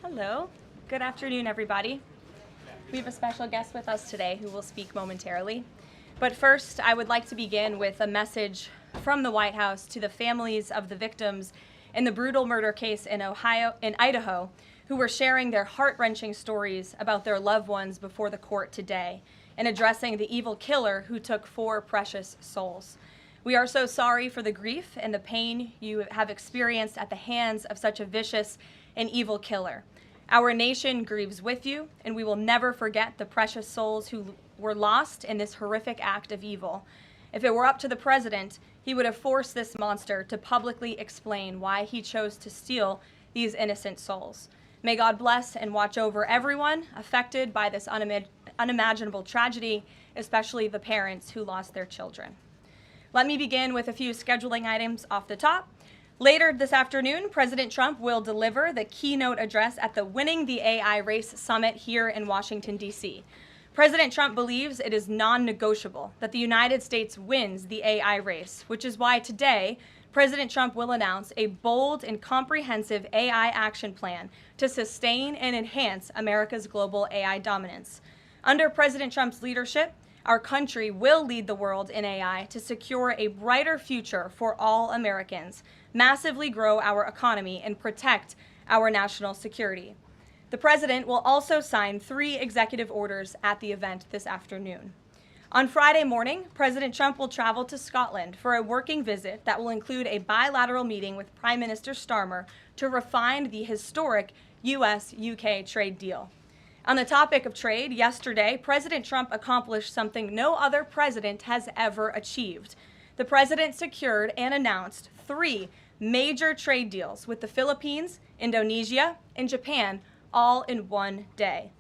Hello. Good afternoon, everybody. We have a special guest with us today who will speak momentarily. But first, I would like to begin with a message from the White House to the families of the victims in the brutal murder case in Idaho, who were sharing their heart-wrenching stories about their loved ones before the court today and addressing the evil killer who took 4 precious souls. We are so sorry for the grief and the pain you have experienced at the hands of such a vicious and evil killer. Our nation grieves with you, and we will never forget the precious souls who were lost in this horrific act of evil. If it were up to the president, he would have forced this monster to publicly explain why he chose to steal these innocent souls. May God bless and watch over everyone affected by this unimaginable tragedy, especially the parents who lost their children. Let me begin with a few scheduling items off the top. Later this afternoon, President Trump will deliver the keynote address at the Winning the AI Race Summit here in Washington, D.C. President Trump believes it is non-negotiable that the United States wins the AI race, which is why today, President Trump will announce a bold and comprehensive AI action plan to sustain and enhance America's global AI dominance. Under President Trump's leadership, our country will lead the world in AI to secure a brighter future for all Americans, massively grow our economy, and protect our national security. The president will also sign 3 executive orders at the event this afternoon. On Friday morning, President Trump will travel to Scotland for a working visit that will include a bilateral meeting with Prime Minister Starmer to refine the historic US-UK trade deal. On the topic of trade, yesterday, President Trump accomplished something no other president has ever achieved. The president secured and announced 3 major trade deals with the Philippines, Indonesia, and Japan, all in one day.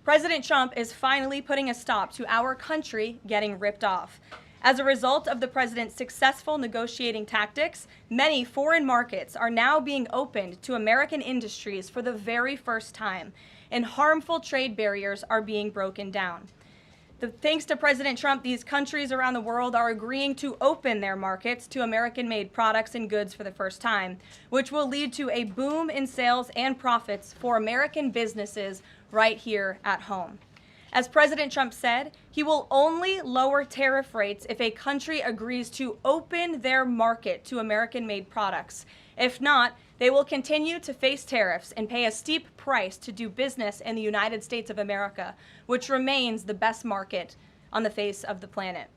President Trump is finally putting a stop to our country getting ripped off. As a result of the president's successful negotiating tactics, many foreign markets are now being opened to American industries for the very first time, and harmful trade barriers are being broken down. Thanks to President Trump, these countries around the world are agreeing to open their markets to American-made products and goods for the first time, which will lead to a boom in sales and profits for American businesses right here at home. As President Trump said, he will only lower tariff rates if a country agrees to open their market to American-made products. If not, they will continue to face tariffs and pay a steep price to do business in the United States of America, which remains the best market on the face of the planet.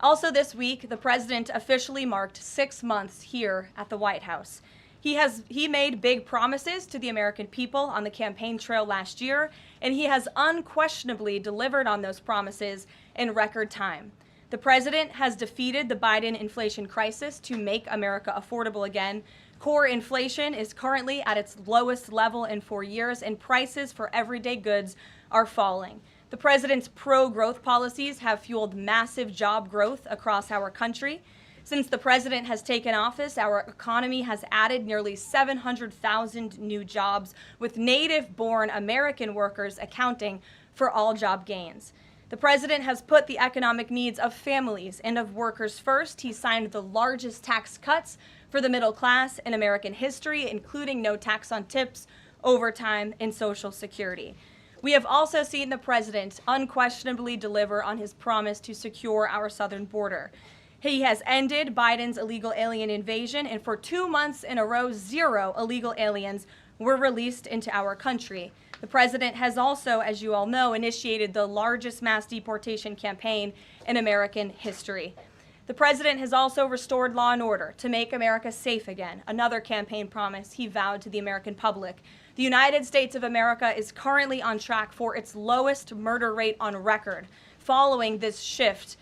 Also this week, the president officially marked 6 months here at the White House. He made big promises to the American people on the campaign trail last year, and he has unquestionably delivered on those promises in record time. The president has defeated the Biden inflation crisis to make America affordable again. Core inflation is currently at its lowest level in 4 years, and prices for everyday goods are falling. The president's pro-growth policies have fueled massive job growth across our country. Since the president has taken office, our economy has added nearly 700,000 new jobs, with native-born American workers accounting for all job gains. The president has put the economic needs of families and of workers first. He signed the largest tax cuts for the middle class in American history, including no tax on tips, overtime, and Social Security. We have also seen the president unquestionably deliver on his promise to secure our southern border. He has ended Biden's illegal alien invasion, and for 2 months in a row, 0 illegal aliens were released into our country. The president has also, as you all know, initiated the largest mass deportation campaign in American history. The president has also restored law and order to make America safe again, another campaign promise he vowed to the American public. The United States of America is currently on track for its lowest murder rate on record, following this shift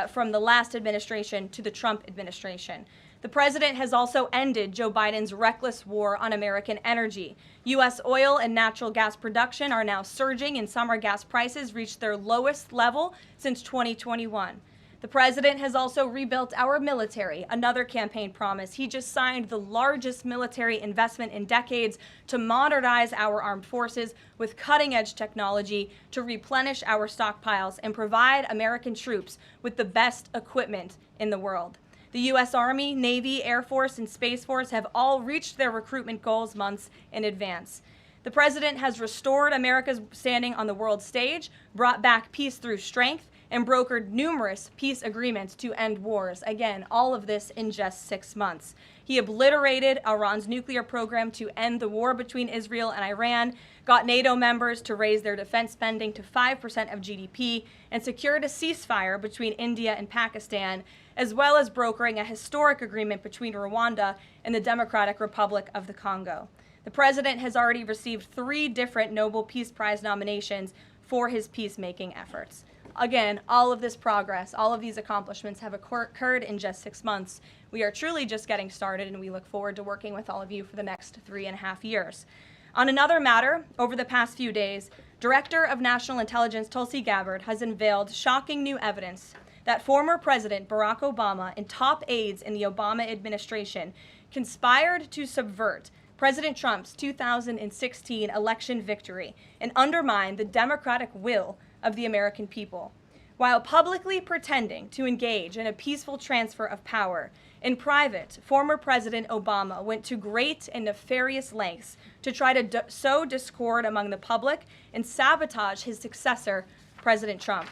from the last administration to the Trump administration. The president has also ended Joe Biden's reckless war on American energy. U.S. oil and natural gas production are now surging, and summer gas prices reached their lowest level since 2021. The president has also rebuilt our military, another campaign promise. He just signed the largest military investment in decades to modernize our armed forces with cutting-edge technology to replenish our stockpiles and provide American troops with the best equipment in the world. The U.S. Army, Navy, Air Force, and Space Force have all reached their recruitment goals months in advance. The president has restored America's standing on the world stage, brought back peace through strength, and brokered numerous peace agreements to end wars. Again, all of this in just 6 months. He obliterated Iran's nuclear program to end the war between Israel and Iran, got NATO members to raise their defense spending to 5% of GDP, and secured a ceasefire between India and Pakistan, as well as brokering a historic agreement between Rwanda and the Democratic Republic of the Congo. The president has already received 3 different Nobel Peace Prize nominations for his peacemaking efforts. Again, all of this progress, all of these accomplishments have occurred in just 6 months. We are truly just getting started, and we look forward to working with all of you for the next 3.5 years. On another matter, over the past few days, Director of National Intelligence Tulsi Gabbard has unveiled shocking new evidence that former President Barack Obama and top aides in the Obama administration conspired to subvert President Trump's 2016 election victory and undermine the democratic will of the American people. While publicly pretending to engage in a peaceful transfer of power, in private, former President Obama went to great and nefarious lengths to try to sow discord among the public and sabotage his successor, President Trump.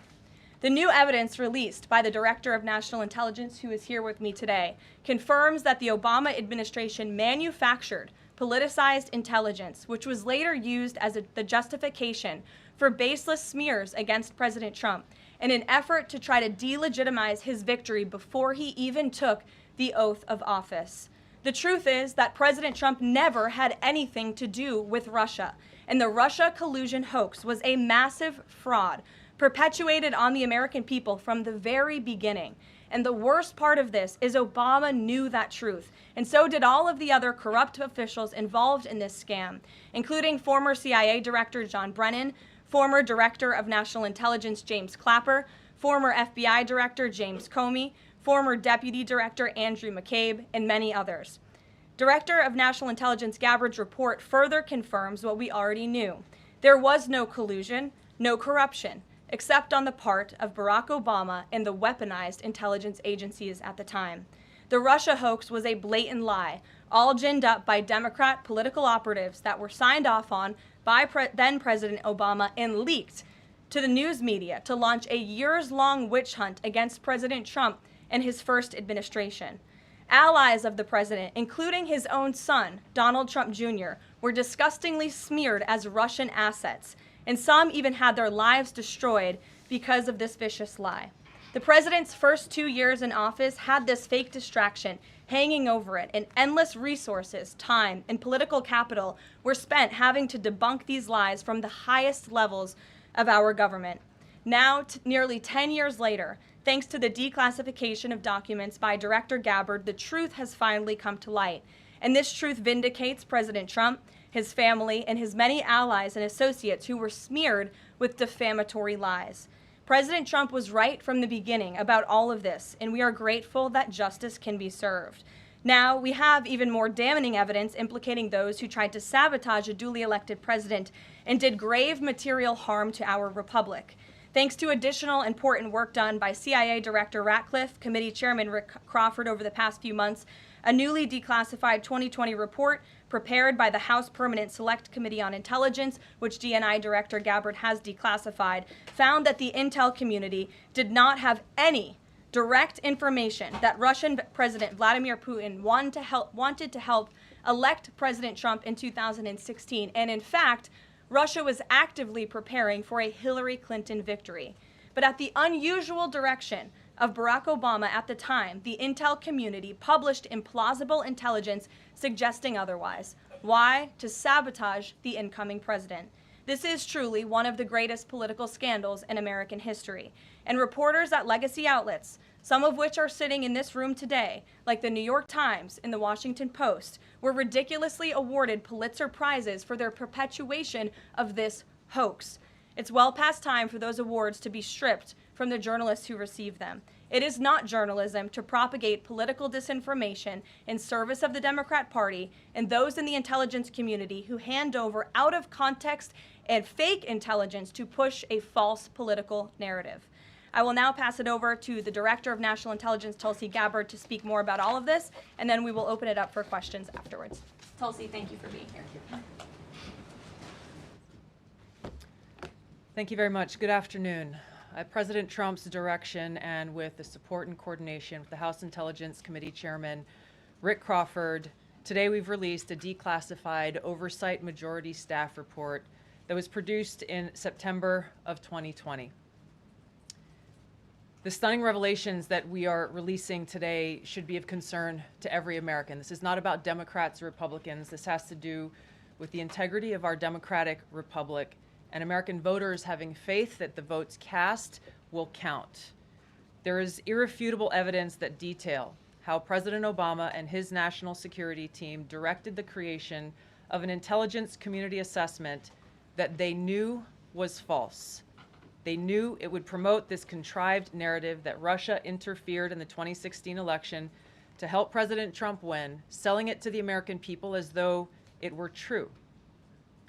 The new evidence released by the Director of National Intelligence, who is here with me today, confirms that the Obama administration manufactured politicized intelligence, which was later used as the justification for baseless smears against President Trump in an effort to try to delegitimize his victory before he even took the oath of office. The truth is that President Trump never had anything to do with Russia, and the Russia collusion hoax was a massive fraud perpetuated on the American people from the very beginning. And the worst part of this is Obama knew that truth, and so did all of the other corrupt officials involved in this scam, including former CIA Director John Brennan, former Director of National Intelligence James Clapper, former FBI Director James Comey, former Deputy Director Andrew McCabe, and many others. Director of National Intelligence Gabbard's report further confirms what we already knew. There was no collusion, no corruption, except on the part of Barack Obama and the weaponized intelligence agencies at the time. The Russia hoax was a blatant lie, all ginned up by Democrat political operatives that were signed off on by then President Obama and leaked to the news media to launch a years-long witch hunt against President Trump and his first administration. Allies of the president, including his own son, Donald Trump Jr., were disgustingly smeared as Russian assets, and some even had their lives destroyed because of this vicious lie. The president's first 2 years in office had this fake distraction hanging over it, and endless resources, time, and political capital were spent having to debunk these lies from the highest levels of our government. Now, nearly 10 years later, thanks to the declassification of documents by Director Gabbard, the truth has finally come to light. And this truth vindicates President Trump, his family, and his many allies and associates who were smeared with defamatory lies. President Trump was right from the beginning about all of this, and we are grateful that justice can be served. Now, we have even more damning evidence implicating those who tried to sabotage a duly elected president and did grave material harm to our republic. Thanks to additional important work done by CIA Director Ratcliffe, Committee Chairman Rick Crawford over the past few months, a newly declassified 2020 report prepared by the House Permanent Select Committee on Intelligence, which DNI Director Gabbard has declassified, found that the intel community did not have any direct information that Russian President Vladimir Putin wanted to help elect President Trump in 2016. And in fact, Russia was actively preparing for a Hillary Clinton victory. But at the unusual direction of Barack Obama at the time, the intel community published implausible intelligence suggesting otherwise. Why? To sabotage the incoming president. This is truly one of the greatest political scandals in American history. And reporters at legacy outlets, some of which are sitting in this room today, like the New York Times and the Washington Post, were ridiculously awarded Pulitzer Prizes for their perpetuation of this hoax. It's well past time for those awards to be stripped from the journalists who receive them. It is not journalism to propagate political disinformation in service of the Democrat Party and those in the intelligence community who hand over out of context and fake intelligence to push a false political narrative. I will now pass it over to the Director of National Intelligence, Tulsi Gabbard, to speak more about all of this, and then we will open it up for questions afterwards. Tulsi, thank you for being here. Thank you very much. Good afternoon. At President Trump's direction and with the support and coordination with the House Intelligence Committee Chairman Rick Crawford, today we've released a declassified Oversight Majority Staff report that was produced in September of 2020. The stunning revelations that we are releasing today should be of concern to every American. This is not about Democrats or Republicans. This has to do with the integrity of our democratic republic and American voters having faith that the votes cast will count. There is irrefutable evidence that detail how President Obama and his national security team directed the creation of an intelligence community assessment that they knew was false. They knew it would promote this contrived narrative that Russia interfered in the 2016 election to help President Trump win, selling it to the American people as though it were true.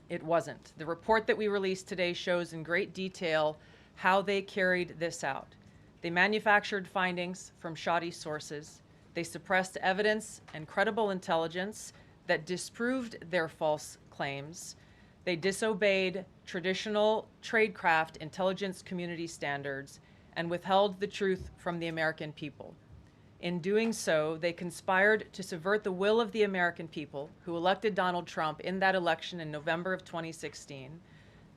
It wasn't. The report that we released today shows in great detail how they carried this out. They manufactured findings from shoddy sources. They suppressed evidence and credible intelligence that disproved their false claims. They disobeyed traditional tradecraft intelligence community standards and withheld the truth from the American people. In doing so, they conspired to subvert the will of the American people who elected Donald Trump in that election in November of 2016.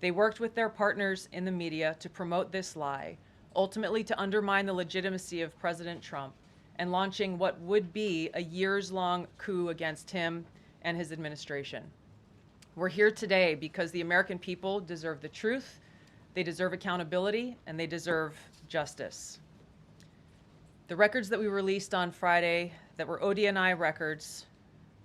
They worked with their partners in the media to promote this lie, ultimately to undermine the legitimacy of President Trump and launching what would be a years-long coup against him and his administration. We're here today because the American people deserve the truth, they deserve accountability, and they deserve justice. The records that we released on Friday that were ODNI records,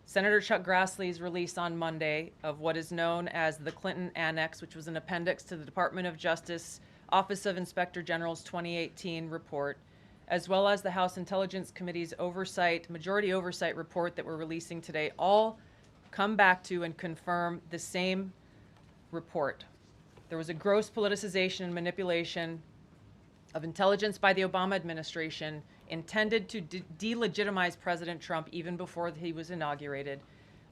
Senator Chuck Grassley's release on Monday of what is known as the Clinton Annex, which was an appendix to the Department of Justice Office of Inspector General's 2018 report, as well as the House Intelligence Committee's majority oversight report that we're releasing today, all come back to and confirm the same report. There was a gross politicization and manipulation of intelligence by the Obama administration intended to delegitimize President Trump even before he was inaugurated,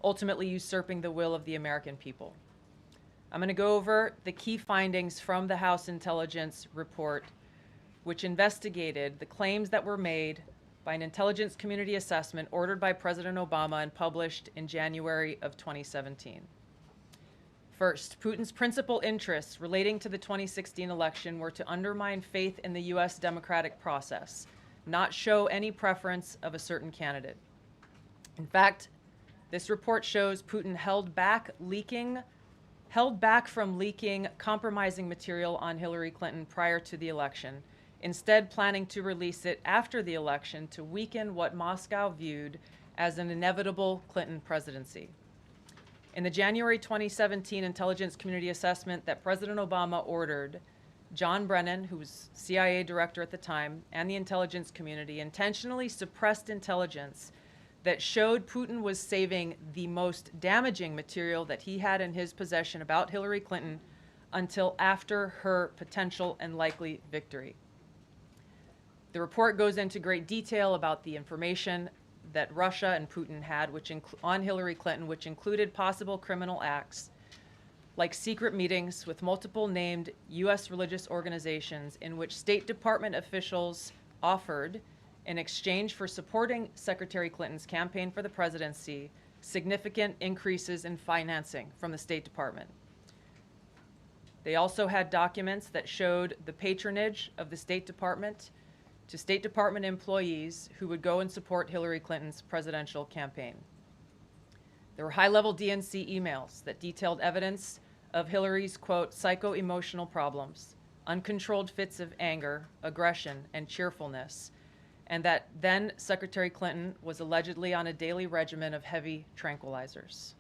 ultimately usurping the will of the American people. I'm going to go over the key findings from the House Intelligence report, which investigated the claims that were made by an intelligence community assessment ordered by President Obama and published in January of 2017. First, Putin's principal interests relating to the 2016 election were to undermine faith in the U.S. democratic process, not show any preference of a certain candidate. In fact, this report shows Putin held back from leaking compromising material on Hillary Clinton prior to the election, instead planning to release it after the election to weaken what Moscow viewed as an inevitable Clinton presidency. In the January 2017 intelligence community assessment that President Obama ordered, John Brennan, who was CIA director at the time, and the intelligence community intentionally suppressed intelligence that showed Putin was saving the most damaging material that he had in his possession about Hillary Clinton until after her potential and likely victory. The report goes into great detail about the information that Russia and Putin had on Hillary Clinton, which included possible criminal acts like secret meetings with multiple named U.S. religious organizations in which State Department officials offered, in exchange for supporting Secretary Clinton's campaign for the presidency, significant increases in financing from the State Department. They also had documents that showed the patronage of the State Department to State Department employees who would go and support Hillary Clinton's presidential campaign. There were high-level DNC emails that detailed evidence of Hillary's, quote, psycho-emotional problems, uncontrolled fits of anger, aggression, and cheerfulness, and that then Secretary Clinton was allegedly on a daily regimen of heavy tranquilizers.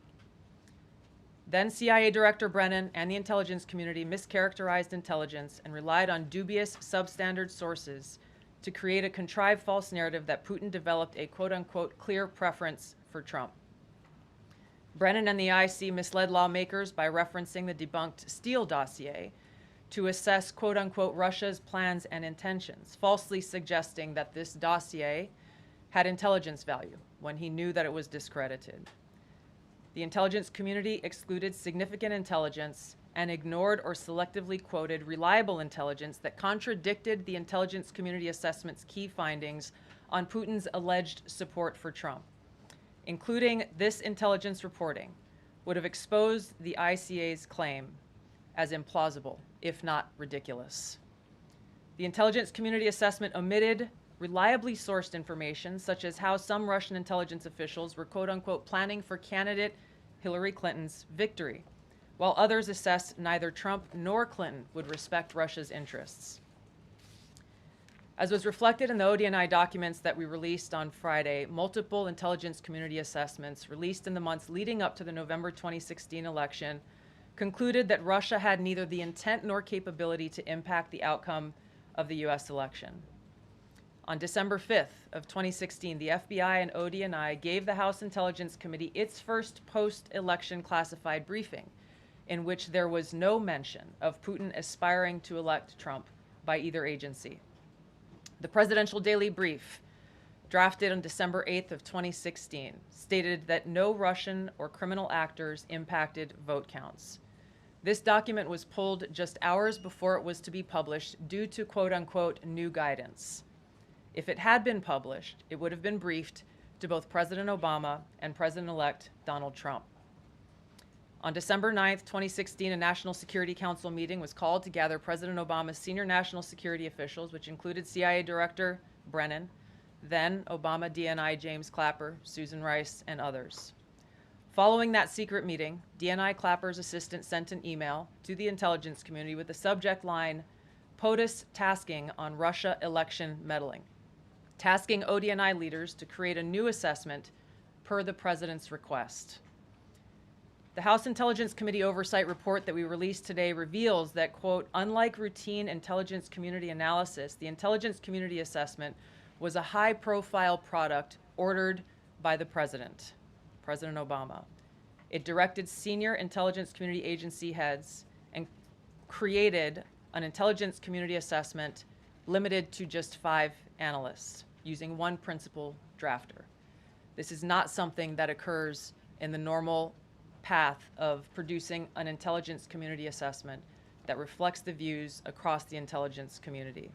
Then CIA Director Brennan and the intelligence community mischaracterized intelligence and relied on dubious substandard sources to create a contrived false narrative that Putin developed a quote-unquote clear preference for Trump. Brennan and the IC misled lawmakers by referencing the debunked Steele dossier to assess quote-unquote Russia's plans and intentions, falsely suggesting that this dossier had intelligence value when he knew that it was discredited. The intelligence community excluded significant intelligence and ignored or selectively quoted reliable intelligence that contradicted the intelligence community assessment's key findings on Putin's alleged support for Trump. Including this intelligence reporting would have exposed the ICA's claim as implausible, if not ridiculous. The intelligence community assessment omitted reliably sourced information, such as how some Russian intelligence officials were quote-unquote planning for candidate Hillary Clinton's victory, while others assessed neither Trump nor Clinton would respect Russia's interests. As was reflected in the ODNI documents that we released on Friday, multiple intelligence community assessments released in the months leading up to the November 2016 election concluded that Russia had neither the intent nor capability to impact the outcome of the US election. On December 5th of 2016, the FBI and ODNI gave the House Intelligence Committee its first post-election classified briefing, in which there was no mention of Putin aspiring to elect Trump by either agency. The Presidential Daily Brief, drafted on December 8th of 2016, stated that no Russian or criminal actors impacted vote counts. This document was pulled just hours before it was to be published due to quote-unquote new guidance. If it had been published, it would have been briefed to both President Obama and President-elect Donald Trump. On December 9th, 2016, a National Security Council meeting was called to gather President Obama's senior national security officials, which included CIA Director Brennan, then Obama DNI James Clapper, Susan Rice, and others. Following that secret meeting, DNI Clapper's assistant sent an email to the intelligence community with the subject line, POTUS tasking on Russia election meddling, tasking ODNI leaders to create a new assessment per the president's request. The House Intelligence Committee Oversight Report that we released today reveals that, quote, unlike routine intelligence community analysis, the intelligence community assessment was a high-profile product ordered by the president, President Obama. It directed senior intelligence community agency heads and created an intelligence community assessment limited to just 5 analysts, using one principal drafter. This is not something that occurs in the normal path of producing an intelligence community assessment that reflects the views across the intelligence community.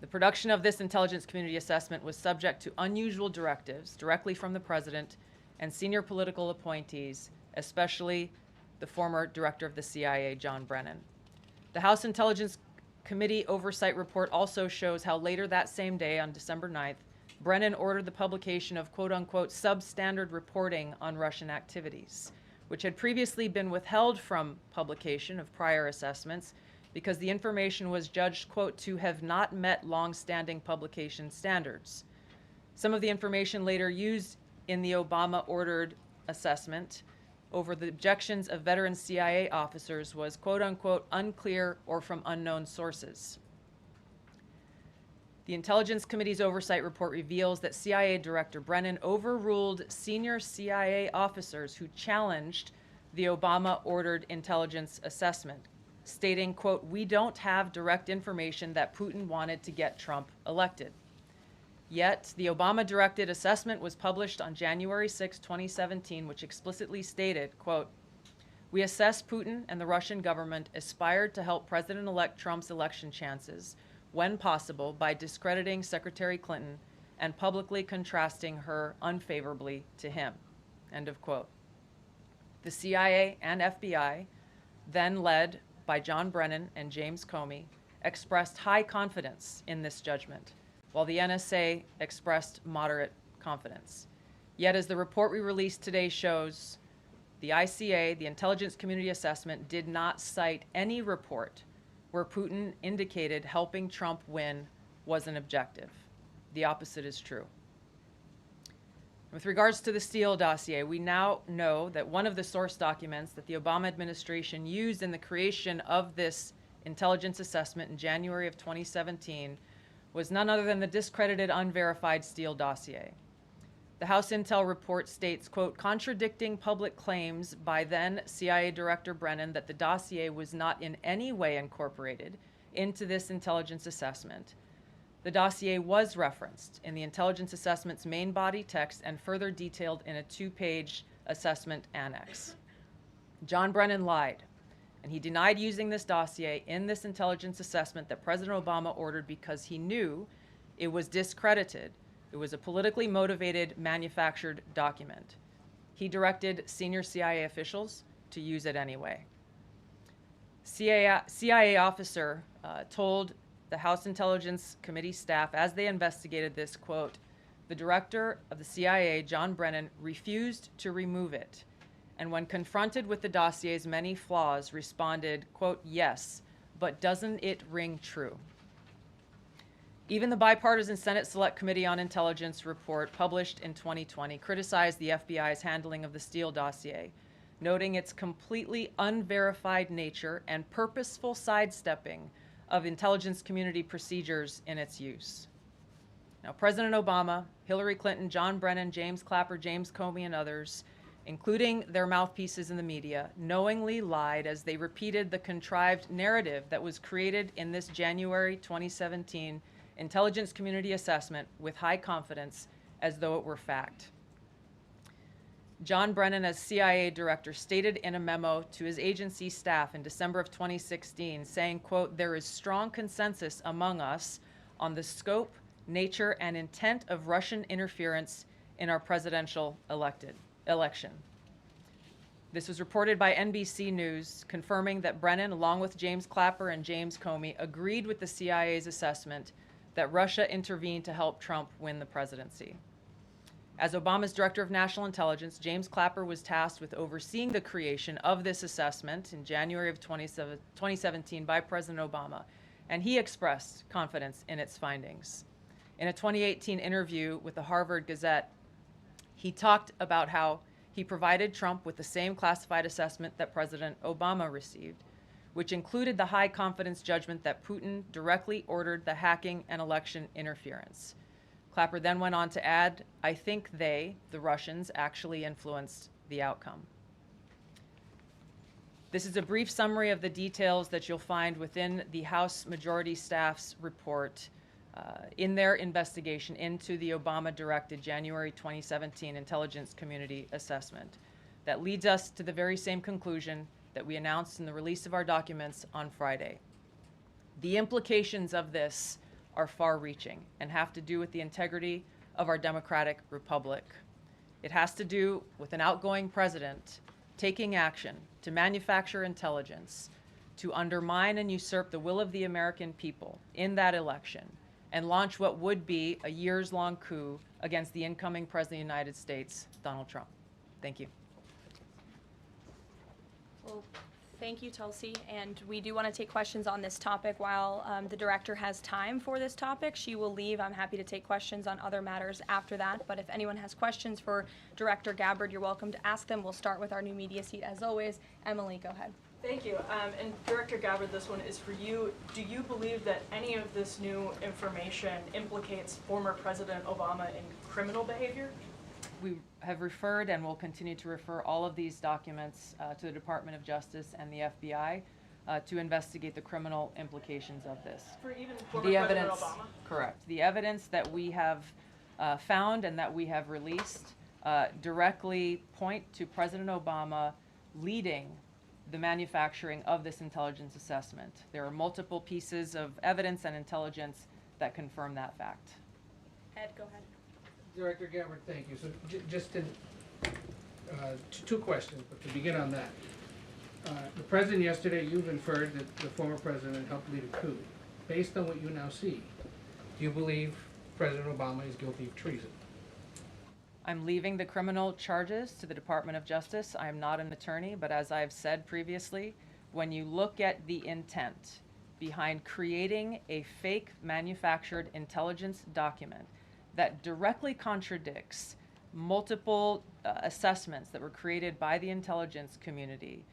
The production of this intelligence community assessment was subject to unusual directives directly from the president and senior political appointees, especially the former director of the CIA, John Brennan. The House Intelligence Committee Oversight Report also shows how later that same day, on December 9th, Brennan ordered the publication of quote-unquote substandard reporting on Russian activities, which had previously been withheld from publication of prior assessments because the information was judged, quote, to have not met long-standing publication standards. Some of the information later used in the Obama-ordered assessment over the objections of veteran CIA officers was, quote-unquote, unclear or from unknown sources. The Intelligence Committee's Oversight Report reveals that CIA Director Brennan overruled senior CIA officers who challenged the Obama-ordered intelligence assessment, stating, quote, we don't have direct information that Putin wanted to get Trump elected. Yet, the Obama-directed assessment was published on January 6, 2017, which explicitly stated, quote, we assess Putin and the Russian government aspired to help President-elect Trump's election chances when possible by discrediting Secretary Clinton and publicly contrasting her unfavorably to him, end of quote. The CIA and FBI, then led by John Brennan and James Comey, expressed high confidence in this judgment, while the NSA expressed moderate confidence. Yet, as the report we released today shows, the ICA, the Intelligence Community Assessment, did not cite any report where Putin indicated helping Trump win was an objective. The opposite is true. With regards to the Steele dossier, we now know that one of the source documents that the Obama administration used in the creation of this intelligence assessment in January of 2017 was none other than the discredited, unverified Steele dossier. The House Intel report states, quote, contradicting public claims by then CIA Director Brennan that the dossier was not in any way incorporated into this intelligence assessment. The dossier was referenced in the intelligence assessment's main body text and further detailed in a 2-page Assessment Annex. John Brennan lied, and he denied using this dossier in this intelligence assessment that President Obama ordered because he knew it was discredited. It was a politically motivated, manufactured document. He directed senior CIA officials to use it anyway. CIA officer told the House Intelligence Committee staff as they investigated this, quote, "The director of the CIA, John Brennan, refused to remove it, and when confronted with the dossier's many flaws, responded, quote, 'Yes, but doesn't it ring true?'" Even the bipartisan Senate Select Committee on Intelligence report published in 2020 criticized the FBI's handling of the Steele dossier, noting its completely unverified nature and purposeful sidestepping of intelligence community procedures in its use. Now, President Obama, Hillary Clinton, John Brennan, James Clapper, James Comey, and others, including their mouthpieces in the media, knowingly lied as they repeated the contrived narrative that was created in this January 2017 intelligence community assessment with high confidence as though it were fact. John Brennan, as CIA director, stated in a memo to his agency staff in December of 2016, saying, quote, "There is strong consensus among us on the scope, nature, and intent of Russian interference in our presidential election." This was reported by NBC News, confirming that Brennan, along with James Clapper and James Comey, agreed with the CIA's assessment that Russia intervened to help Trump win the presidency. As Obama's Director of National Intelligence, James Clapper was tasked with overseeing the creation of this assessment in January of 2017 by President Obama, and he expressed confidence in its findings. In a 2018 interview with the Harvard Gazette, he talked about how he provided Trump with the same classified assessment that President Obama received, which included the high confidence judgment that Putin directly ordered the hacking and election interference. Clapper then went on to add, "I think they, the Russians, actually influenced the outcome." This is a brief summary of the details that you'll find within the House Majority Staff's report in their investigation into the Obama-directed January 2017 Intelligence Community Assessment that leads us to the very same conclusion that we announced in the release of our documents on Friday. The implications of this are far-reaching and have to do with the integrity of our democratic republic. It has to do with an outgoing president taking action to manufacture intelligence to undermine and usurp the will of the American people in that election and launch what would be a years-long coup against the incoming President of the United States, Donald Trump. Thank you. Well, thank you, Tulsi. And we do want to take questions on this topic while the director has time for this topic. She will leave. I'm happy to take questions on other matters after that. But if anyone has questions for Director Gabbard, you're welcome to ask them. We'll start with our new media seat as always. Emily, go ahead. Thank you. And Director Gabbard, this one is for you. Do you believe that any of this new information implicates former President Obama in criminal behavior? We have referred and will continue to refer all of these documents to the Department of Justice and the FBI to investigate the criminal implications of this. For even former President Obama? Correct. The evidence that we have found and that we have released directly point to President Obama leading the manufacturing of this intelligence assessment. There are multiple pieces of evidence and intelligence that confirm that fact. Ed, go ahead. Director Gabbard, thank you. So just to, two questions, but to begin on that. The president yesterday, you've inferred that the former president helped lead a coup. Based on what you now see, do you believe President Obama is guilty of treason? I'm leaving the criminal charges to the Department of Justice. I am not an attorney, but as I've said previously, when you look at the intent behind creating a fake manufactured intelligence document that directly contradicts multiple assessments that were created by the intelligence community,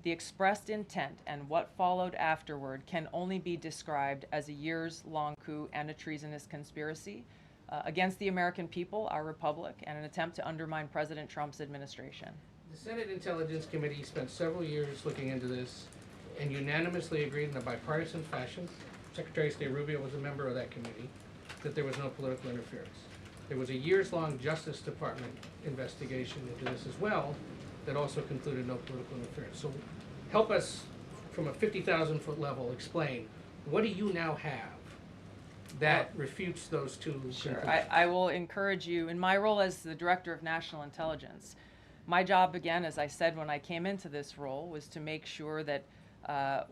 the expressed intent and what followed afterward can only be described as a years-long coup and a treasonous conspiracy against the American people, our republic, and an attempt to undermine President Trump's administration. The Senate Intelligence Committee spent several years looking into this and unanimously agreed in a bipartisan fashion, Secretary of State Rubio was a member of that committee, that there was no political interference. There was a years-long Justice Department investigation into this as well that also concluded no political interference. So help us, from a 50,000-foot level, explain, what do you now have that refutes those two Sure. conclusions? I will encourage you, in my role as the Director of National Intelligence, my job, again, as I said when I came into this role, was to make sure that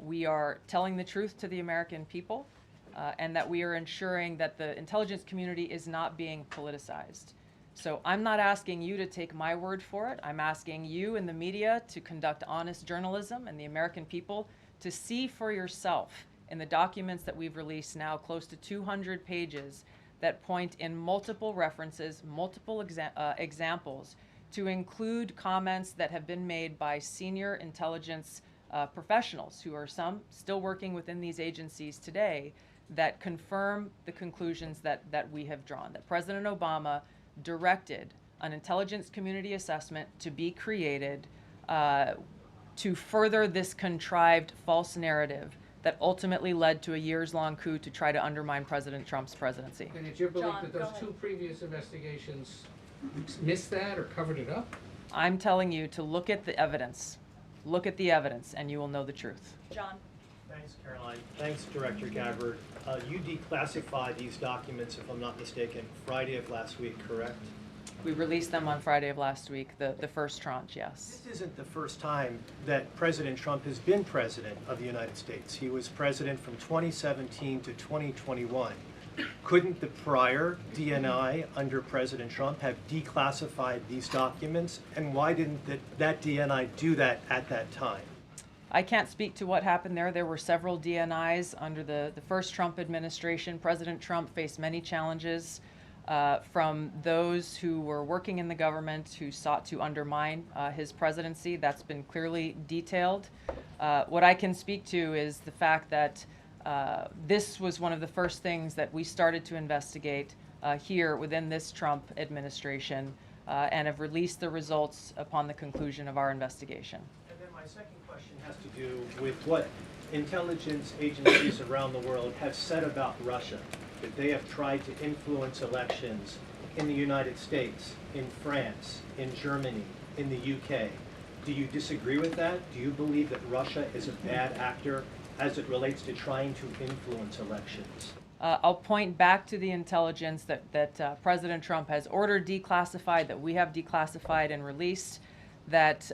we are telling the truth to the American people and that we are ensuring that the intelligence community is not being politicized. So I'm not asking you to take my word for it. I'm asking you in the media to conduct honest journalism and the American people to see for yourself in the documents that we've released now, close to 200 pages, that point in multiple references, multiple examples, to include comments that have been made by senior intelligence professionals, who are some still working within these agencies today, that confirm the conclusions that we have drawn, that President Obama directed an intelligence community assessment to be created to further this contrived false narrative that ultimately led to a years-long coup to try to undermine President Trump's presidency. And it's your belief John, that go those ahead. two previous investigations missed that or covered it up? I'm telling you to look at the evidence. Look at the evidence and you will know the truth. John. Thanks, Caroline. Thanks, Director Gabbard. You declassified these documents, if I'm not mistaken, Friday of last week, correct? We released them on Friday of last week, the first tranche, yes. This isn't the first time that President Trump has been president of the United States. He was president from 2017 to 2021. Couldn't the prior DNI under President Trump have declassified these documents? And why didn't that DNI do that at that time? I can't speak to what happened there. There were several DNIs under the first Trump administration. President Trump faced many challenges from those who were working in the government who sought to undermine his presidency. That's been clearly detailed. What I can speak to is the fact that this was one of the first things that we started to investigate here within this Trump administration and have released the results upon the conclusion of our investigation. And then my second question has to do with what intelligence agencies around the world have said about Russia, that they have tried to influence elections in the United States, in France, in Germany, in the UK. Do you disagree with that? Do you believe that Russia is a bad actor as it relates to trying to influence elections? I'll point back to the intelligence that President Trump has ordered declassified, that we have declassified and released, that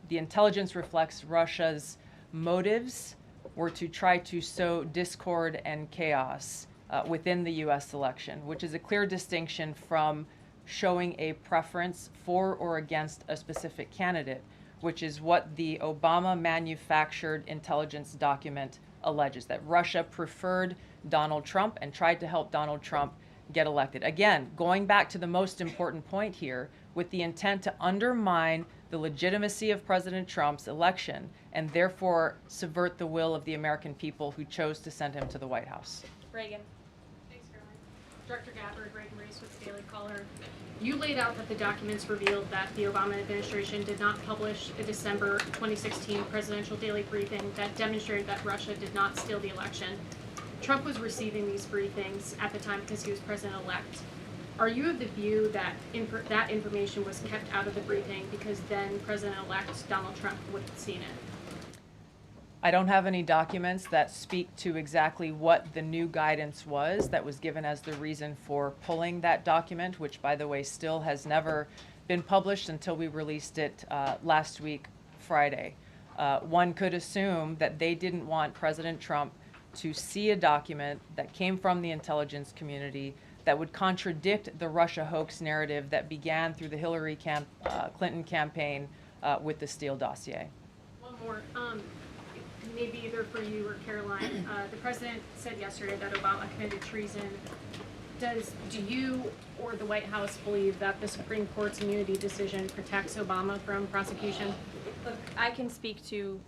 the intelligence reflects Russia's motives were to try to sow discord and chaos within the U.S. election, which is a clear distinction from showing a preference for or against a specific candidate, which is what the Obama manufactured intelligence document alleges, that Russia preferred Donald Trump and tried to help Donald Trump get elected. Again, going back to the most important point here, with the intent to undermine the legitimacy of President Trump's election and therefore subvert the will of the American people who chose to send him to the White House. Reagan. Thanks, Caroline. Director Gabbard, Reagan Reese with the Daily Caller. You laid out that the documents revealed that the Obama administration did not publish a December 2016 presidential daily briefing that demonstrated that Russia did not steal the election. Trump was receiving these briefings at the time because he was president-elect. Are you of the view that that information was kept out of the briefing because then President-elect Donald Trump would have seen it? I don't have any documents that speak to exactly what the new guidance was that was given as the reason for pulling that document, which, by the way, still has never been published until we released it last week, Friday. One could assume that they didn't want President Trump to see a document that came from the intelligence community that would contradict the Russia hoax narrative that began through the Hillary Clinton campaign with the Steele dossier. One more. Maybe either for you or Caroline. The president said yesterday that Obama committed treason. Do you or the White House believe that the Supreme Court's immunity decision protects Obama from prosecution? Look, I can speak to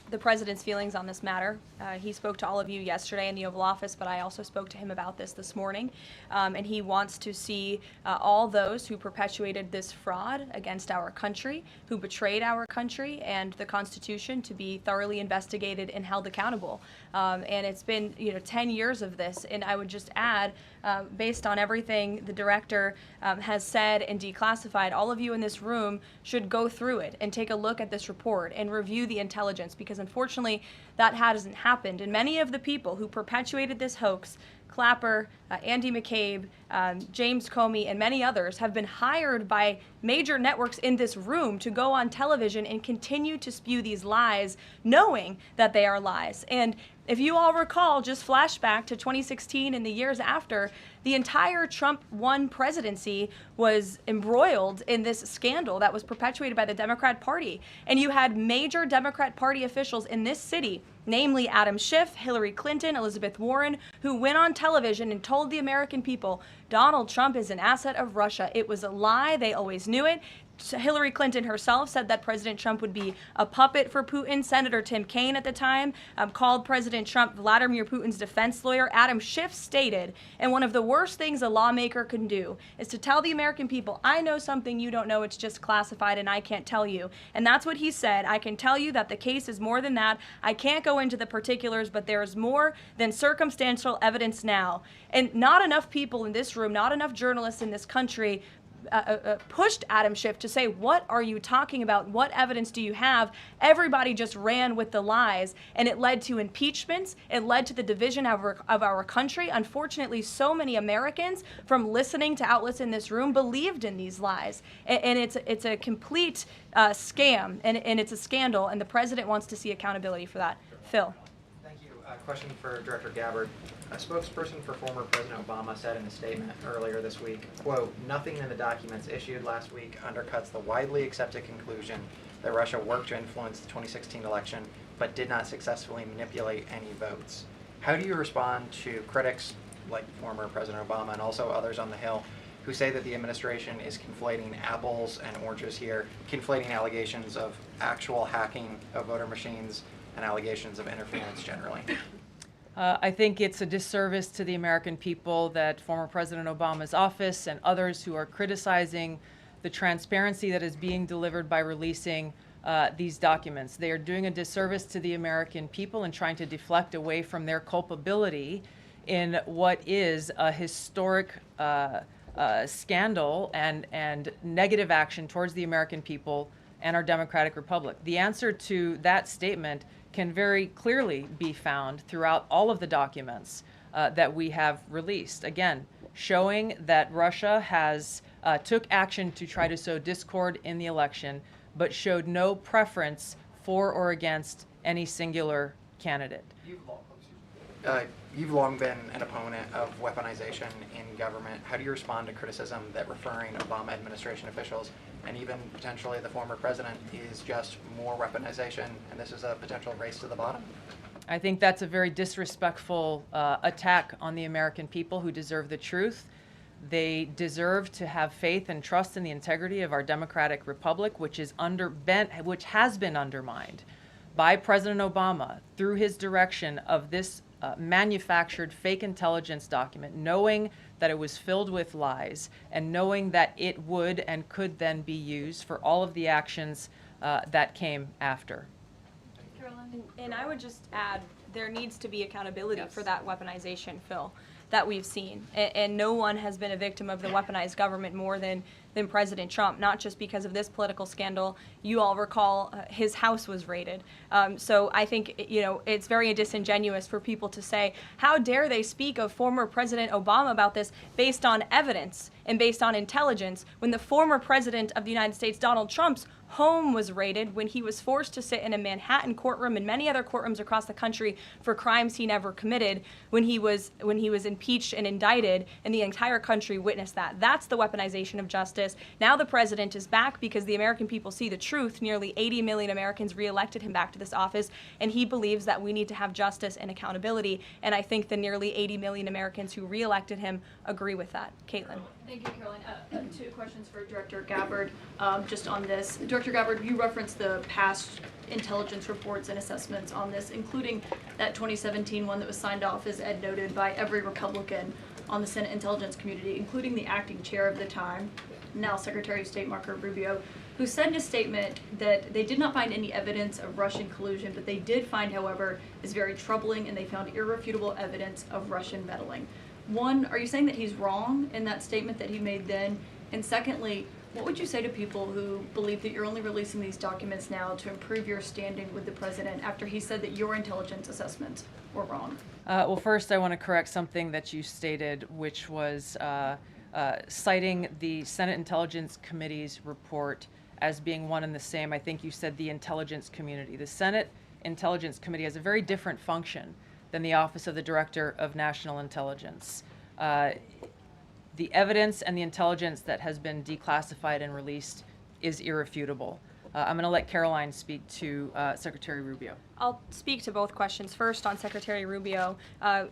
the president's feelings on this matter. He spoke to all of you yesterday in the Oval Office, but I also spoke to him about this morning. And he wants to see all those who perpetuated this fraud against our country, who betrayed our country and the Constitution, to be thoroughly investigated and held accountable. And it's been 10 years of this. And I would just add, based on everything the director has said and declassified, all of you in this room should go through it and take a look at this report and review the intelligence, because unfortunately that hasn't happened. And many of the people who perpetuated this hoax, Clapper, Andy McCabe, James Comey, and many others, have been hired by major networks in this room to go on television and continue to spew these lies, knowing that they are lies. And if you all recall, just flashback to 2016 and the years after, the entire Trump 1 presidency was embroiled in this scandal that was perpetuated by the Democrat Party. And you had major Democrat Party officials in this city, namely Adam Schiff, Hillary Clinton, Elizabeth Warren, who went on television and told the American people, Donald Trump is an asset of Russia. It was a lie. They always knew it. Hillary Clinton herself said that President Trump would be a puppet for Putin. Senator Tim Kaine at the time called President Trump Vladimir Putin's defense lawyer. Adam Schiff stated, and one of the worst things a lawmaker can do is to tell the American people, I know something you don't know, it's just classified and I can't tell you. And that's what he said. I can tell you that the case is more than that. I can't go into the particulars, but there is more than circumstantial evidence now. And not enough people in this room, not enough journalists in this country pushed Adam Schiff to say, what are you talking about? What evidence do you have? Everybody just ran with the lies, and it led to impeachments. It led to the division of our country. Unfortunately, so many Americans, from listening to outlets in this room, believed in these lies. And it's a complete scam, and it's a scandal, and the president wants to see accountability for that. Phil. Thank you. Question for Director Gabbard. A spokesperson for former President Obama said in a statement earlier this week, quote, nothing in the documents issued last week undercuts the widely accepted conclusion that Russia worked to influence the 2016 election but did not successfully manipulate any votes. How do you respond to critics like former President Obama and also others on the Hill who say that the administration is conflating apples and oranges here, conflating allegations of actual hacking of voter machines and allegations of interference generally? I think it's a disservice to the American people that former President Obama's office and others who are criticizing the transparency that is being delivered by releasing these documents. They are doing a disservice to the American people and trying to deflect away from their culpability in what is a historic scandal and negative action towards the American people and our democratic republic. The answer to that statement can very clearly be found throughout all of the documents that we have released. Again, showing that Russia has took action to try to sow discord in the election, but showed no preference for or against any singular candidate. You've long been an opponent of weaponization in government. How do you respond to criticism that referring Obama administration officials and even potentially the former president is just more weaponization and this is a potential race to the bottom? I think that's a very disrespectful attack on the American people who deserve the truth. They deserve to have faith and trust in the integrity of our democratic republic, which has been undermined by President Obama through his direction of this manufactured fake intelligence document, knowing that it was filled with lies and knowing that it would and could then be used for all of the actions that came after. Karoline, and I would just add, there needs to be accountability Yes. for that weaponization, Phil, that we've seen. And no one has been a victim of the weaponized government more than President Trump, not just because of this political scandal. You all recall his house was raided. So I think, it's very disingenuous for people to say, how dare they speak of former President Obama about this based on evidence and based on intelligence, when the former President of the United States, Donald Trump's home was raided, when he was forced to sit in a Manhattan courtroom and many other courtrooms across the country for crimes he never committed, when he was impeached and indicted, and the entire country witnessed that. That's the weaponization of justice. Now the president is back because the American people see the truth. Nearly 80 million Americans reelected him back to this office, and he believes that we need to have justice and accountability. And I think the nearly 80 million Americans who reelected him agree with that. Caitlin. Thank you, Caroline. Two questions for Director Gabbard just on this. Director Gabbard, you referenced the past intelligence reports and assessments on this, including that 2017 one that was signed off, as Ed noted, by every Republican on the Senate Intelligence Community, including the acting chair of the time, now Secretary of State Marco Rubio, who said in a statement that they did not find any evidence of Russian collusion, but they did find, however, is very troubling, and they found irrefutable evidence of Russian meddling. One, are you saying that he's wrong in that statement that he made then? And secondly, what would you say to people who believe that you're only releasing these documents now to improve your standing with the president after he said that your intelligence assessments were wrong? Well, first, I want to correct something that you stated, which was citing the Senate Intelligence Committee's report as being one and the same. I think you said the intelligence community. The Senate Intelligence Committee has a very different function than the Office of the Director of National Intelligence. The evidence and the intelligence that has been declassified and released is irrefutable. I'm going to let Karoline speak to Secretary Rubio. I'll speak to both questions. First, on Secretary Rubio,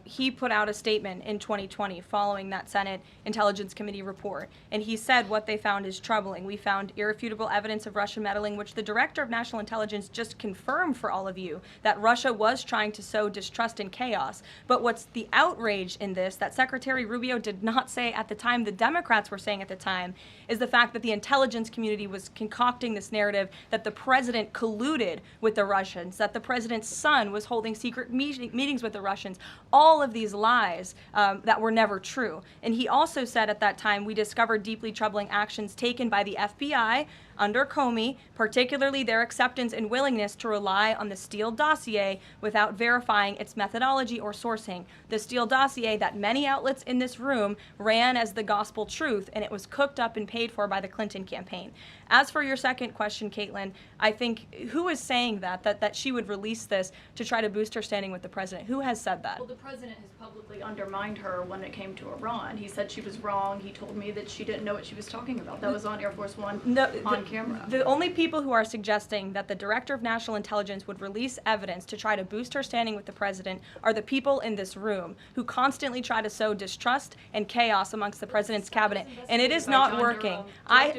he put out a statement in 2020 following that Senate Intelligence Committee report, and he said what they found is troubling. We found irrefutable evidence of Russian meddling, which the Director of National Intelligence just confirmed for all of you, that Russia was trying to sow distrust and chaos. But what's the outrage in this that Secretary Rubio did not say at the time, the Democrats were saying at the time, is the fact that the intelligence community was concocting this narrative that the president colluded with the Russians, that the president's son was holding secret meetings with the Russians, all of these lies that were never true. And he also said at that time, we discovered deeply troubling actions taken by the FBI under Comey, particularly their acceptance and willingness to rely on the Steele dossier without verifying its methodology or sourcing. The Steele dossier that many outlets in this room ran as the gospel truth, and it was cooked up and paid for by the Clinton campaign. As for your second question, Caitlin, I think, who is saying that she would release this to try to boost her standing with the president? Who has said that? Well, the president has publicly undermined her when it came to Iran. He said she was wrong. He told me that she didn't know what she was talking about. That was on Air Force One on camera. The only people who are suggesting that the Director of National Intelligence would release evidence to try to boost her standing with the president are the people in this room who constantly try to sow distrust and chaos amongst the president's cabinet, and it is not working. I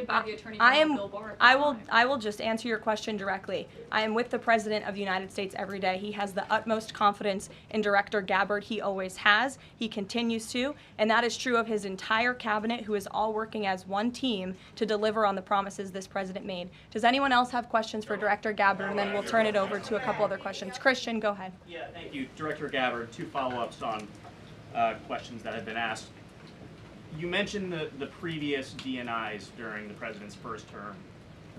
will just answer your question directly. I am with the President of the United States every day. He has the utmost confidence in Director Gabbard. He always has. He continues to, and that is true of his entire cabinet, who is all working as one team to deliver on the promises this president made. Does anyone else have questions for Director Gabbard? And then we'll turn it over to a couple other questions. Christian, go ahead. Yeah, thank you. Director Gabbard, two follow-ups on questions that have been asked. You mentioned the previous DNIs during the president's first term.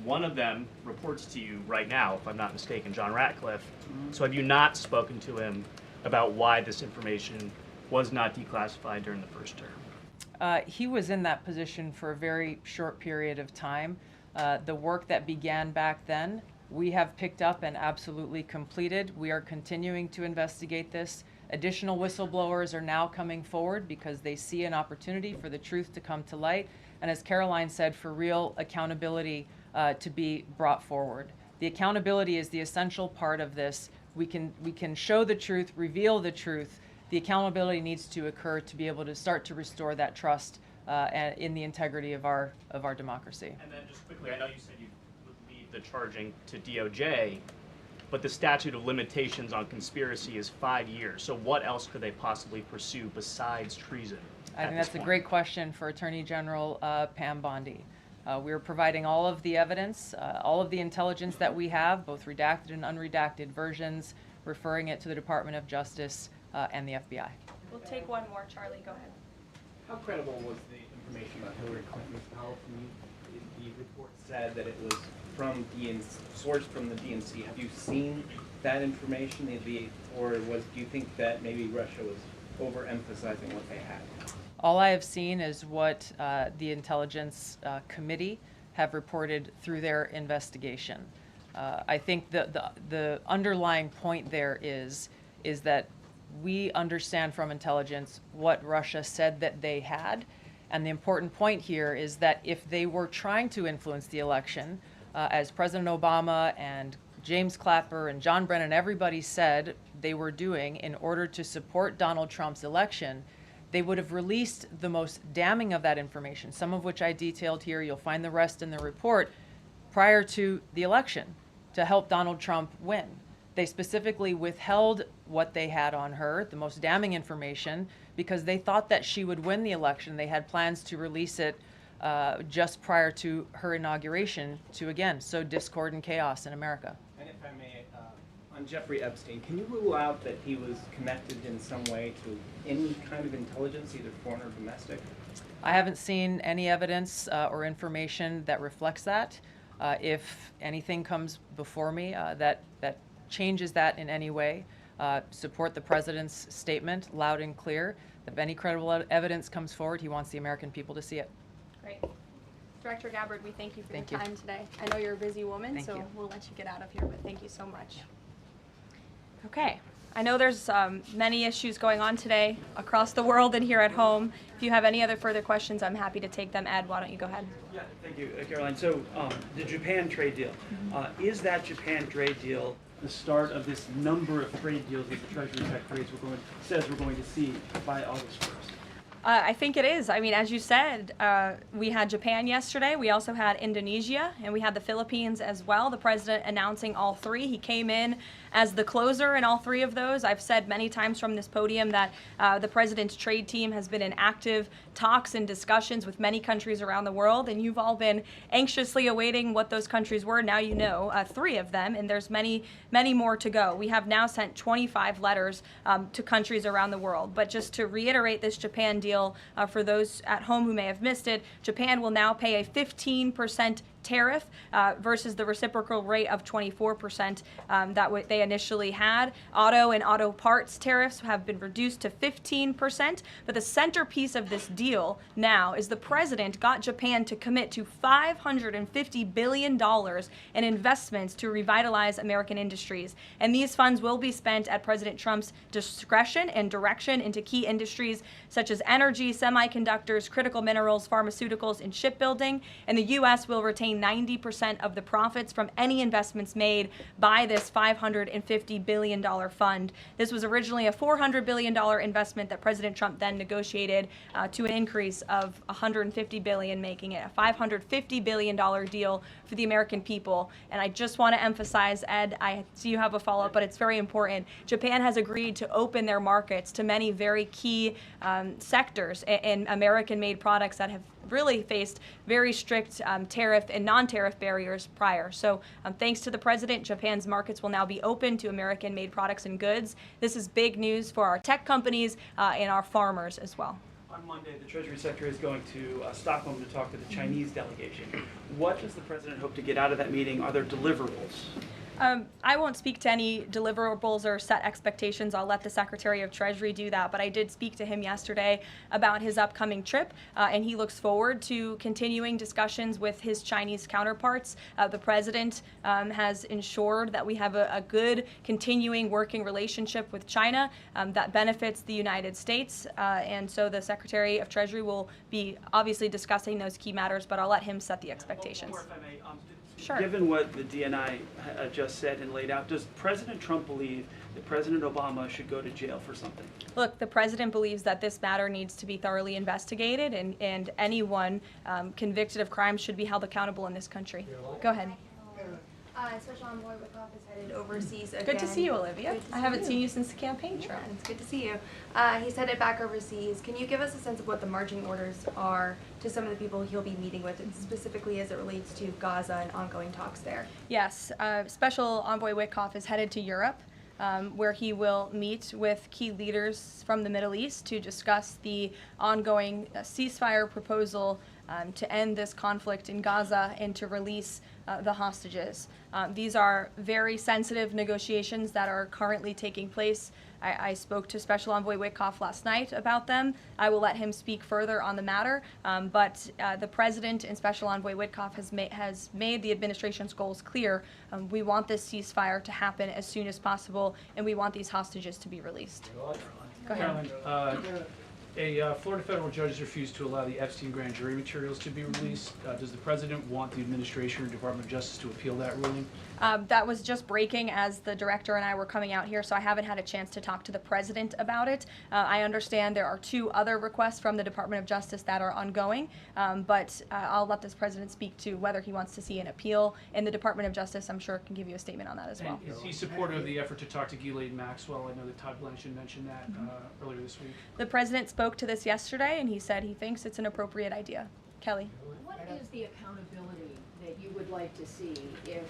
One of them reports to you right now, if I'm not mistaken, John Ratcliffe. So have you not spoken to him about why this information was not declassified during the first term? He was in that position for a very short period of time. The work that began back then, we have picked up and absolutely completed. We are continuing to investigate this. Additional whistleblowers are now coming forward because they see an opportunity for the truth to come to light. And as Karoline said, for real accountability to be brought forward. The accountability is the essential part of this. We can show the truth, reveal the truth. The accountability needs to occur to be able to start to restore that trust in the integrity of our democracy. And then just quickly, I know you said you would leave the charging to DOJ, but the statute of limitations on conspiracy is 5 years. So what else could they possibly pursue besides treason? I think that's a great question for Attorney General Pam Bondi. We are providing all of the evidence, all of the intelligence that we have, both redacted and unredacted versions, referring it to the Department of Justice and the FBI. We'll take one more. Charlie, go ahead. How credible was the information about Hillary Clinton's health? The report said that it was from sourced from the DNC. Have you seen that information, or do you think that maybe Russia was overemphasizing what they had? All I have seen is what the Intelligence Committee have reported through their investigation. I think the underlying point there is that we understand from intelligence what Russia said that they had. And the important point here is that if they were trying to influence the election, as President Obama and James Clapper and John Brennan, everybody said they were doing in order to support Donald Trump's election, they would have released the most damning of that information, some of which I detailed here. You'll find the rest in the report prior to the election, to help Donald Trump win. They specifically withheld what they had on her, the most damning information, because they thought that she would win the election. They had plans to release it just prior to her inauguration to, again, sow discord and chaos in America. And if I may, on Jeffrey Epstein, can you rule out that he was connected in some way to any kind of intelligence, either foreign or domestic? I haven't seen any evidence or information that reflects that. If anything comes before me that changes that in any way, support the president's statement loud and clear. If any credible evidence comes forward, he wants the American people to see it. Great. Director Gabbard, we thank you for Thank your you. time today. I know you're a busy woman, Thank so you. we'll let you get out of here, but thank you so much. Okay. I know there's many issues going on today across the world and here at home. If you have any other further questions, I'm happy to take them. Ed, why don't you go ahead? Yeah, thank you, Caroline. So the Japan trade deal, is that Japan trade deal the start of this number of trade deals that the Treasury Secretary says we're going to see by August 1st? I think it is. I mean, as you said, we had Japan yesterday. We also had Indonesia, and we had the Philippines as well. The president announcing all three. He came in as the closer in all three of those. I've said many times from this podium that the president's trade team has been in active talks and discussions with many countries around the world, and you've all been anxiously awaiting what those countries were. Now you know three of them, and there's many, many more to go. We have now sent 25 letters to countries around the world. But just to reiterate this Japan deal, for those at home who may have missed it, Japan will now pay a 15% tariff versus the reciprocal rate of 24% that they initially had. Auto and auto parts tariffs have been reduced to 15%, but the centerpiece of this deal now is the president got Japan to commit to $550 billion in investments to revitalize American industries. And these funds will be spent at President Trump's discretion and direction into key industries such as energy, semiconductors, critical minerals, pharmaceuticals, and shipbuilding. And the U.S. will retain 90% of the profits from any investments made by this $550 billion fund. This was originally a $400 billion investment that President Trump then negotiated to an increase of $150 billion, making it a $550 billion deal for the American people. And I just want to emphasize, Ed, I see you have a follow-up, but it's very important. Japan has agreed to open their markets to many very key sectors in American-made products that have really faced very strict tariff and non-tariff barriers prior. So thanks to the president, Japan's markets will now be open to American-made products and goods. This is big news for our tech companies and our farmers as well. On Monday, the Treasury Secretary is going to Stockholm to talk to the Chinese delegation. What does the president hope to get out of that meeting? Are there deliverables? I won't speak to any deliverables or set expectations. I'll let the Secretary of Treasury do that. But I did speak to him yesterday about his upcoming trip, and he looks forward to continuing discussions with his Chinese counterparts. The President has ensured that we have a good continuing working relationship with China that benefits the United States. And so the Secretary of Treasury will be obviously discussing those key matters, but I'll let him set the expectations. One more, if I may. Sure. Given what the DNI just said and laid out, does President Trump believe that President Obama should go to jail for something? Look, the president believes that this matter needs to be thoroughly investigated, and anyone convicted of crimes should be held accountable in this country. Go ahead. Special Envoy Wickoff is headed overseas again. Good to see you, Olivia. Good to I haven't see seen you since the campaign trail. Yeah, it's good to see you. He's headed back overseas. Can you give us a sense of what the marching orders are to some of the people he'll be meeting with, and specifically as it relates to Gaza and ongoing talks there? Yes, Special Envoy Wickoff is headed to Europe, where he will meet with key leaders from the Middle East to discuss the ongoing ceasefire proposal to end this conflict in Gaza and to release the hostages. These are very sensitive negotiations that are currently taking place. I spoke to Special Envoy Wickoff last night about them. I will let him speak further on the matter, but the President and Special Envoy Wickoff has made the administration's goals clear. We want this ceasefire to happen as soon as possible, and we want these hostages to be released. Go ahead. Caroline, a Florida federal judge has refused to allow the Epstein grand jury materials to be released. Does the president want the administration or Department of Justice to appeal that ruling? That was just breaking as the director and I were coming out here, so I haven't had a chance to talk to the president about it. I understand there are 2 other requests from the Department of Justice that are ongoing, but I'll let this president speak to whether he wants to see an appeal in the Department of Justice. I'm sure can give you a statement on that as well. And is he supportive of the effort to talk to Ghislaine Maxwell? I know that Todd Blanchard mentioned that earlier this week. The president spoke to this yesterday, and he said he thinks it's an appropriate idea. Kelly. What is the accountability that you would like to see if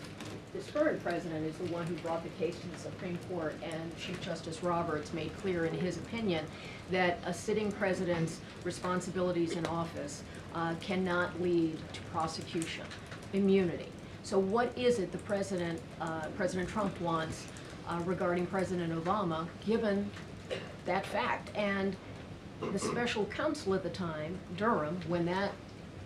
this current president is the one who brought the case to the Supreme Court and Chief Justice Roberts made clear in his opinion that a sitting president's responsibilities in office cannot lead to prosecution, immunity? So what is it the President Trump wants regarding President Obama, given that fact? And the special counsel at the time, Durham, when that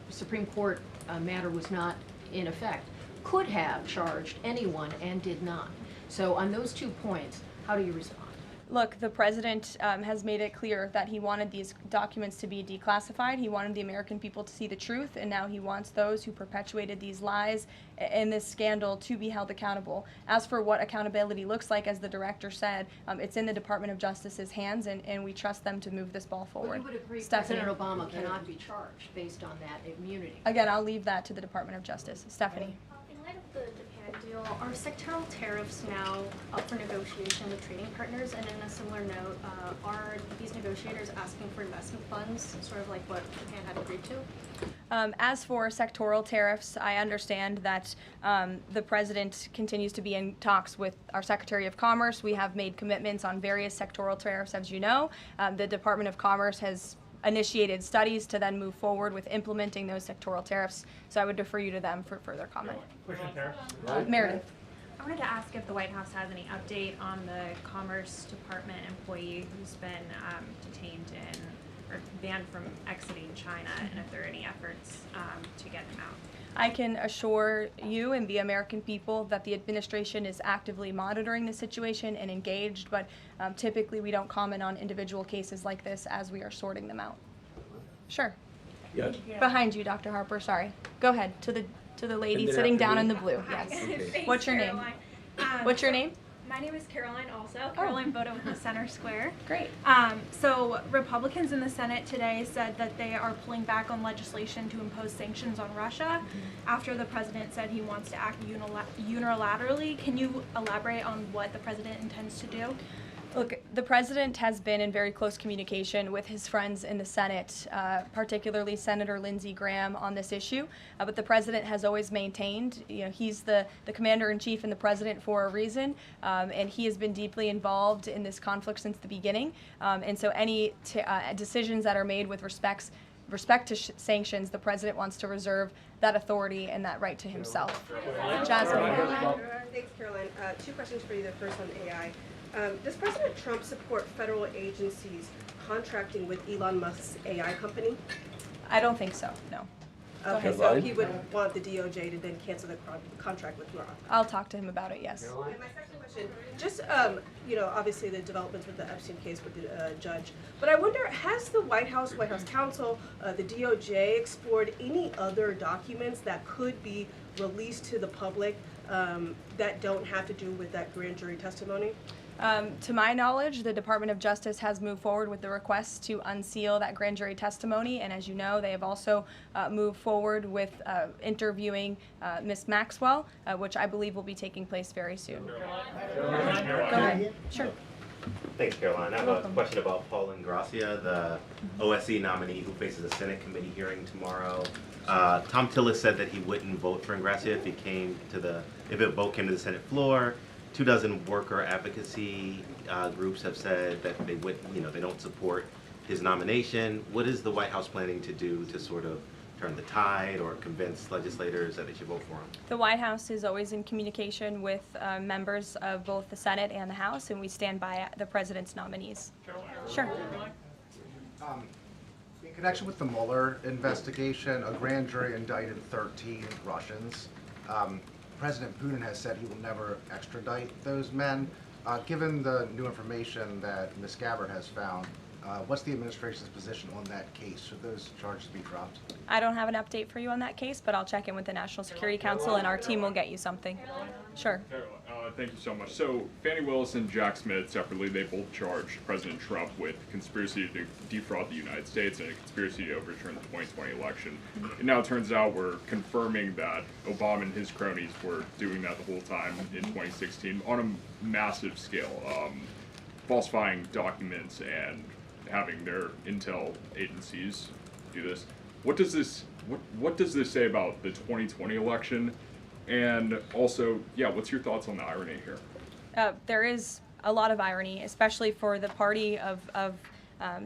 Supreme Court matter was not in effect, could have charged anyone and did not. So on those 2 points, how do you respond? Look, the president has made it clear that he wanted these documents to be declassified. He wanted the American people to see the truth, and now he wants those who perpetuated these lies and this scandal to be held accountable. As for what accountability looks like, as the director said, it's in the Department of Justice's hands, and we trust them to move this ball forward. Well, you would agree Stephanie. President Obama cannot be charged based on that immunity. Again, I'll leave that to the Department of Justice. Stephanie. In light of the Japan deal, are sectoral tariffs now up for negotiation with trading partners? And in a similar note, are these negotiators asking for investment funds, sort of like what Japan had agreed to? As for sectoral tariffs, I understand that the president continues to be in talks with our Secretary of Commerce. We have made commitments on various sectoral tariffs, as you know. The Department of Commerce has initiated studies to then move forward with implementing those sectoral tariffs. So I would defer you to them for further comment. Meredith. I wanted to ask if the White House has any update on the Commerce Department employee who's been detained or banned from exiting China, and if there are any efforts to get him out. I can assure you and the American people that the administration is actively monitoring the situation and engaged, but typically we don't comment on individual cases like this as we are sorting them out. Sure. Yes. Behind you, Dr. Harper, sorry. Go ahead, to the lady sitting down in the blue. Yes. Okay. What's your name? What's your name? My name is Karoline also. Karoline Voda with the Center Square. Great. So Republicans in the Senate today said that they are pulling back on legislation to impose sanctions on Russia after the president said he wants to act unilaterally. Can you elaborate on what the president intends to do? Look, the president has been in very close communication with his friends in the Senate, particularly Senator Lindsey Graham, on this issue. But the president has always maintained, he's the commander-in-chief and the president for a reason, and he has been deeply involved in this conflict since the beginning. And so any decisions that are made with respect to sanctions, the president wants to reserve that authority and that right to himself. Jasmine. Thanks, Caroline. 2 questions for you. The first on AI. Does President Trump support federal agencies contracting with Elon Musk's AI company? I don't think so, no. Okay, so he would want the DOJ to then cancel the contract with Musk. I'll talk to him about it, yes. And my second question, just, obviously the developments with the Epstein case with the judge, but I wonder, has the White House counsel, the DOJ explored any other documents that could be released to the public that don't have to do with that grand jury testimony? To my knowledge, the Department of Justice has moved forward with the request to unseal that grand jury testimony, and as you know, they have also moved forward with interviewing Ms. Maxwell, which I believe will be taking place very soon. Go ahead. Sure. Thanks, Caroline. I have a question about Paul Ingrassia, the OSC nominee who faces a Senate committee hearing tomorrow. Tom Tillis said that he wouldn't vote for Ingrassia if a vote came to the Senate floor. 24 worker advocacy groups have said that they don't support his nomination. What is the White House planning to do to sort of turn the tide or convince legislators that they should vote for him? The White House is always in communication with members of both the Senate and the House, and we stand by the president's nominees. Sure. In connection with the Mueller investigation, a grand jury indicted 13 Russians. President Putin has said he will never extradite those men. Given the new information that Ms. Gabbard has found, What's the administration's position on that case? Should those charges be dropped? I don't have an update for you on that case, but I'll check in with the National Security Council and our team will get you something. Sure. Thank you so much. So Fannie Willis and Jack Smith separately, they both charged President Trump with conspiracy to defraud the United States and a conspiracy to overturn the 2020 election. And now it turns out we're confirming that Obama and his cronies were doing that the whole time in 2016 on a massive scale, falsifying documents and having their intel agencies do this. What does this say about the 2020 election? And also, yeah, what's your thoughts on the irony here? There is a lot of irony, especially for the party of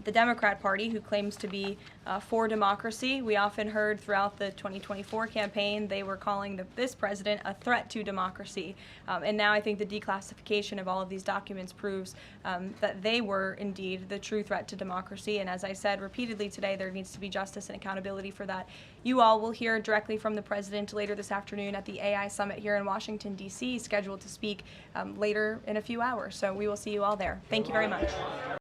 the Democrat Party, who claims to be for democracy. We often heard throughout the 2024 campaign they were calling this president a threat to democracy. And now I think the declassification of all of these documents proves that they were indeed the true threat to democracy. And as I said repeatedly today, there needs to be justice and accountability for that. You all will hear directly from the president later this afternoon at the AI Summit here in Washington, D.C., scheduled to speak later in a few hours. So we will see you all there. Thank you very much.